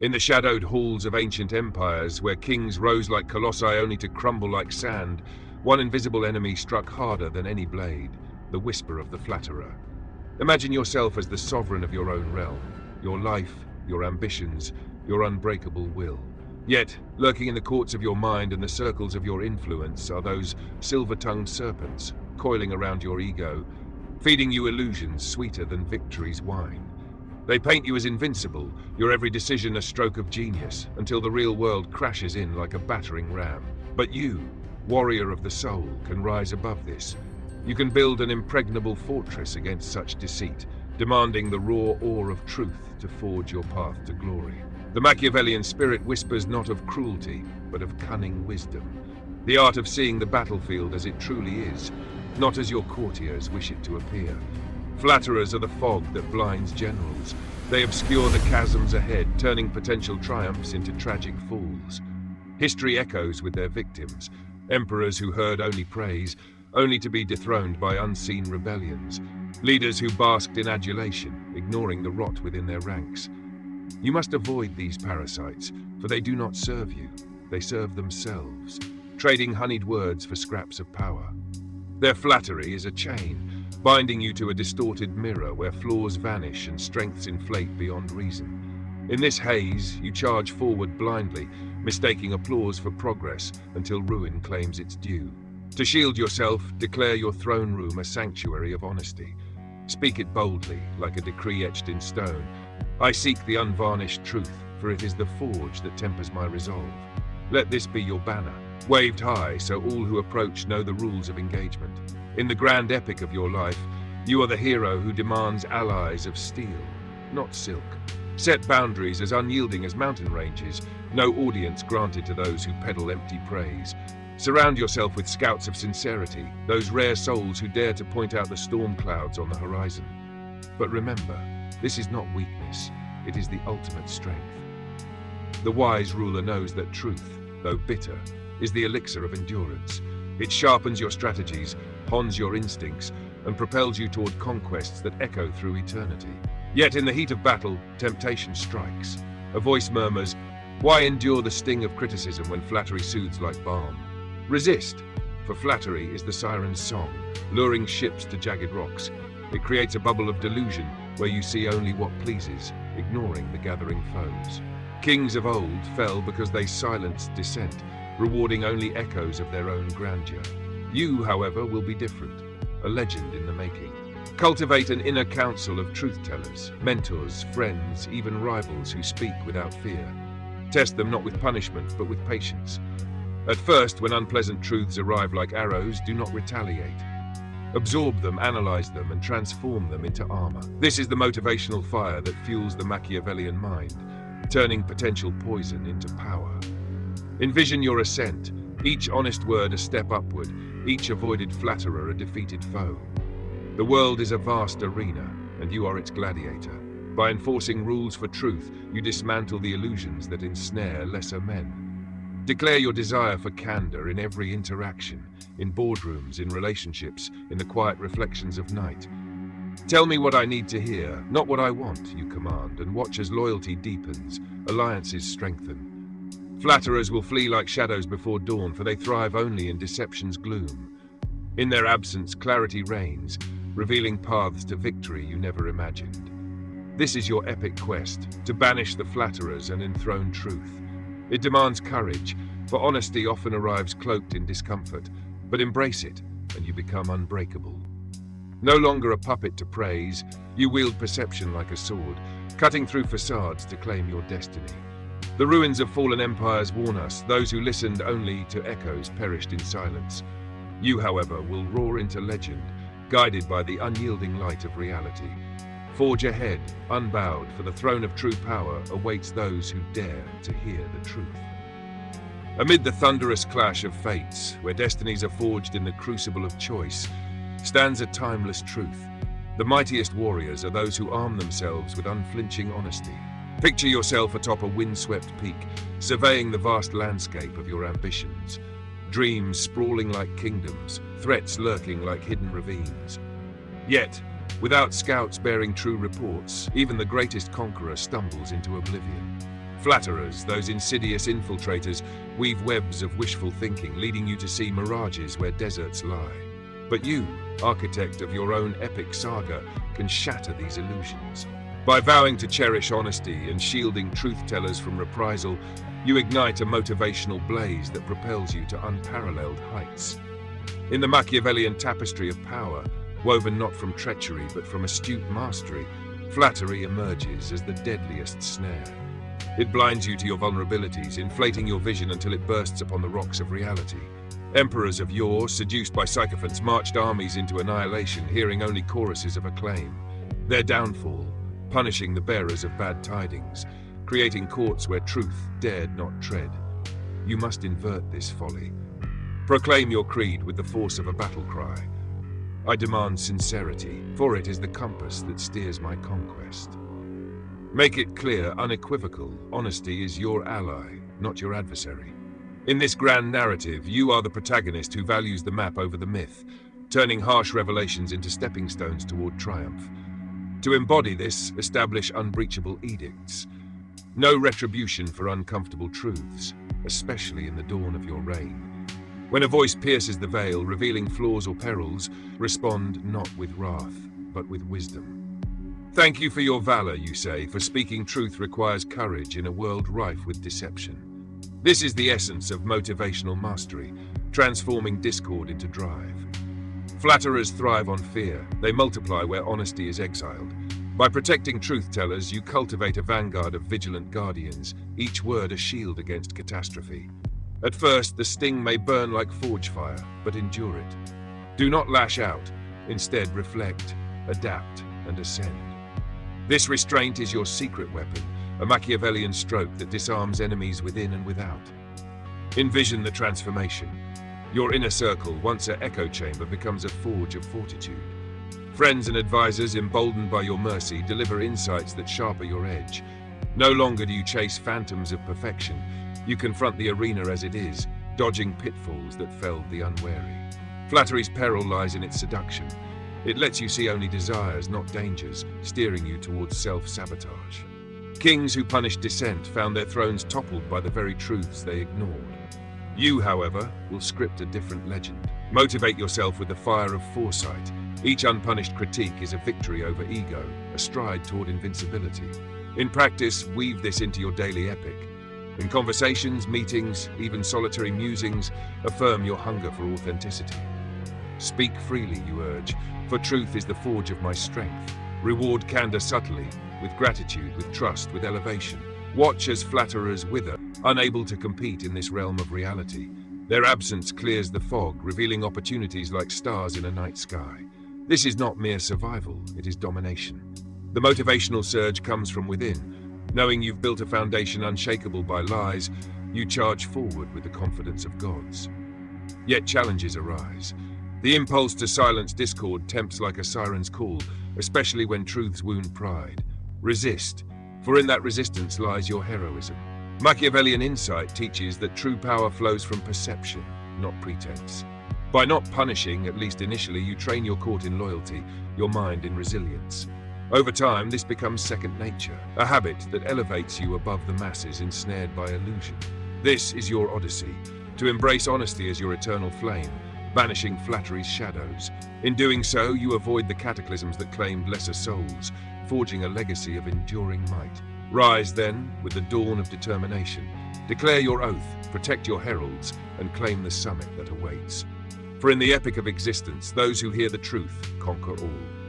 In the shadowed halls of ancient empires, where kings rose like colossi only to crumble like sand, one invisible enemy struck harder than any blade, the whisper of the flatterer. Imagine yourself as the sovereign of your own realm, your life, your ambitions, your unbreakable will. Yet, lurking in the courts of your mind and the circles of your influence are those silver-tongued serpents, coiling around your ego, feeding you illusions sweeter than victory's wine. They paint you as invincible, your every decision a stroke of genius, until the real world crashes in like a battering ram. But you, warrior of the soul, can rise above this. You can build an impregnable fortress against such deceit, demanding the raw ore of truth to forge your path to glory. The Machiavellian spirit whispers not of cruelty, but of cunning wisdom. The art of seeing the battlefield as it truly is, not as your courtiers wish it to appear. Flatterers are the fog that blinds generals. They obscure the chasms ahead, turning potential triumphs into tragic falls. History echoes with their victims, emperors who heard only praise, only to be dethroned by unseen rebellions, leaders who basked in adulation, ignoring the rot within their ranks. You must avoid these parasites, for they do not serve you. They serve themselves, trading honeyed words for scraps of power. Their flattery is a chain, binding you to a distorted mirror where flaws vanish and strengths inflate beyond reason. In this haze, you charge forward blindly, mistaking applause for progress until ruin claims its due. To shield yourself, declare your throne room a sanctuary of honesty. Speak it boldly, like a decree etched in stone. I seek the unvarnished truth, for it is the forge that tempers my resolve. Let this be your banner, waved high so all who approach know the rules of engagement. In the grand epic of your life, you are the hero who demands allies of steel, not silk. Set boundaries as unyielding as mountain ranges, no audience granted to those who peddle empty praise. Surround yourself with scouts of sincerity, those rare souls who dare to point out the storm clouds on the horizon. But remember, this is not weakness, it is the ultimate strength. The wise ruler knows that truth, though bitter, is the elixir of endurance. It sharpens your strategies, hones your instincts, and propels you toward conquests that echo through eternity. Yet in the heat of battle, temptation strikes. A voice murmurs, "Why endure the sting of criticism when flattery soothes like balm?" Resist, for flattery is the siren's song, luring ships to jagged rocks. It creates a bubble of delusion where you see only what pleases, ignoring the gathering foes. Kings of old fell because they silenced dissent, rewarding only echoes of their own grandeur. You, however, will be different, a legend in the making. Cultivate an inner council of truth-tellers, mentors, friends, even rivals who speak without fear. Test them not with punishment, but with patience. At first, when unpleasant truths arrive like arrows, do not retaliate. Absorb them, analyze them, and transform them into armor. This is the motivational fire that fuels the Machiavellian mind, turning potential poison into power. Envision your ascent, each honest word a step upward, each avoided flatterer a defeated foe. The world is a vast arena, and you are its gladiator. By enforcing rules for truth, you dismantle the illusions that ensnare lesser men. Declare your desire for candor in every interaction, in boardrooms, in relationships, in the quiet reflections of night. Tell me what I need to hear, not what I want, you command, and watch as loyalty deepens, alliances strengthen. Flatterers will flee like shadows before dawn, for they thrive only in deception's gloom. In their absence, clarity reigns, revealing paths to victory you never imagined. This is your epic quest, to banish the flatterers and enthrone truth. It demands courage, for honesty often arrives cloaked in discomfort, but embrace it, and you become unbreakable. No longer a puppet to praise, you wield perception like a sword, cutting through facades to claim your destiny. The ruins of fallen empires warn us, those who listened only to echoes perished in silence. You, however, will roar into legend, guided by the unyielding light of reality. Forge ahead, unbowed, for the throne of true power awaits those who dare to hear the truth. Amid the thunderous clash of fates, where destinies are forged in the crucible of choice, stands a timeless truth. The mightiest warriors are those who arm themselves with unflinching honesty. Picture yourself atop a windswept peak, surveying the vast landscape of your ambitions. Dreams sprawling like kingdoms, threats lurking like hidden ravines. Yet, without scouts bearing true reports, even the greatest conqueror stumbles into oblivion. Flatterers, those insidious infiltrators, weave webs of wishful thinking, leading you to see mirages where deserts lie. But you, architect of your own epic saga, can shatter these illusions. By vowing to cherish honesty and shielding truth-tellers from reprisal, you ignite a motivational blaze that propels you to unparalleled heights. In the Machiavellian tapestry of power, woven not from treachery but from astute mastery, flattery emerges as the deadliest snare. It blinds you to your vulnerabilities, inflating your vision until it bursts upon the rocks of reality. Emperors of yore, seduced by sycophants, marched armies into annihilation, hearing only choruses of acclaim. Their downfall, punishing the bearers of bad tidings, creating courts where truth dared not tread. You must invert this folly. Proclaim your creed with the force of a battle cry. I demand sincerity, for it is the compass that steers my conquest. Make it clear, unequivocal, honesty is your ally, not your adversary. In this grand narrative, you are the protagonist who values the map over the myth, turning harsh revelations into stepping stones toward triumph. To embody this, establish unbreachable edicts. No retribution for uncomfortable truths, especially in the dawn of your reign. When a voice pierces the veil, revealing flaws or perils, respond not with wrath, but with wisdom. Thank you for your valor, you say, for speaking truth requires courage in a world rife with deception. This is the essence of motivational mastery, transforming discord into drive. Flatterers thrive on fear. They multiply where honesty is exiled. By protecting truth-tellers, you cultivate a vanguard of vigilant guardians, each word a shield against catastrophe. At first, the sting may burn like forge fire, but endure it. Do not lash out. Instead, reflect, adapt, and ascend. This restraint is your secret weapon, a Machiavellian stroke that disarms enemies within and without. Envision the transformation. Your inner circle, once an echo chamber, becomes a forge of fortitude. Friends and advisors, emboldened by your mercy, deliver insights that sharpen your edge. No longer do you chase phantoms of perfection. You confront the arena as it is, dodging pitfalls that felled the unwary. Flattery's peril lies in its seduction. It lets you see only desires, not dangers, steering you towards self-sabotage. Kings who punished dissent found their thrones toppled by the very truths they ignored. You, however, will script a different legend. Motivate yourself with the fire of foresight. Each unpunished critique is a victory over ego, a stride toward invincibility. In practice, weave this into your daily epic. In conversations, meetings, even solitary musings, affirm your hunger for authenticity. Speak freely, you urge, for truth is the forge of my strength. Reward candor subtly, with gratitude, with trust, with elevation. Watch as flatterers wither, unable to compete in this realm of reality. Their absence clears the fog, revealing opportunities like stars in a night sky. This is not mere survival, it is domination. The motivational surge comes from within. Knowing you've built a foundation unshakable by lies, you charge forward with the confidence of gods. Yet challenges arise. The impulse to silence discord tempts like a siren's call, especially when truths wound pride. Resist, for in that resistance lies your heroism. Machiavellian insight teaches that true power flows from perception, not pretense. By not punishing, at least initially, you train your court in loyalty, your mind in resilience. Over time, this becomes second nature, a habit that elevates you above the masses ensnared by illusion. This is your odyssey, to embrace honesty as your eternal flame, banishing flattery's shadows. In doing so, you avoid the cataclysms that claimed lesser souls, forging a legacy of enduring might. Rise, then, with the dawn of determination. Declare your oath, protect your heralds, and claim the summit that awaits. For in the epic of existence, those who hear the truth conquer all.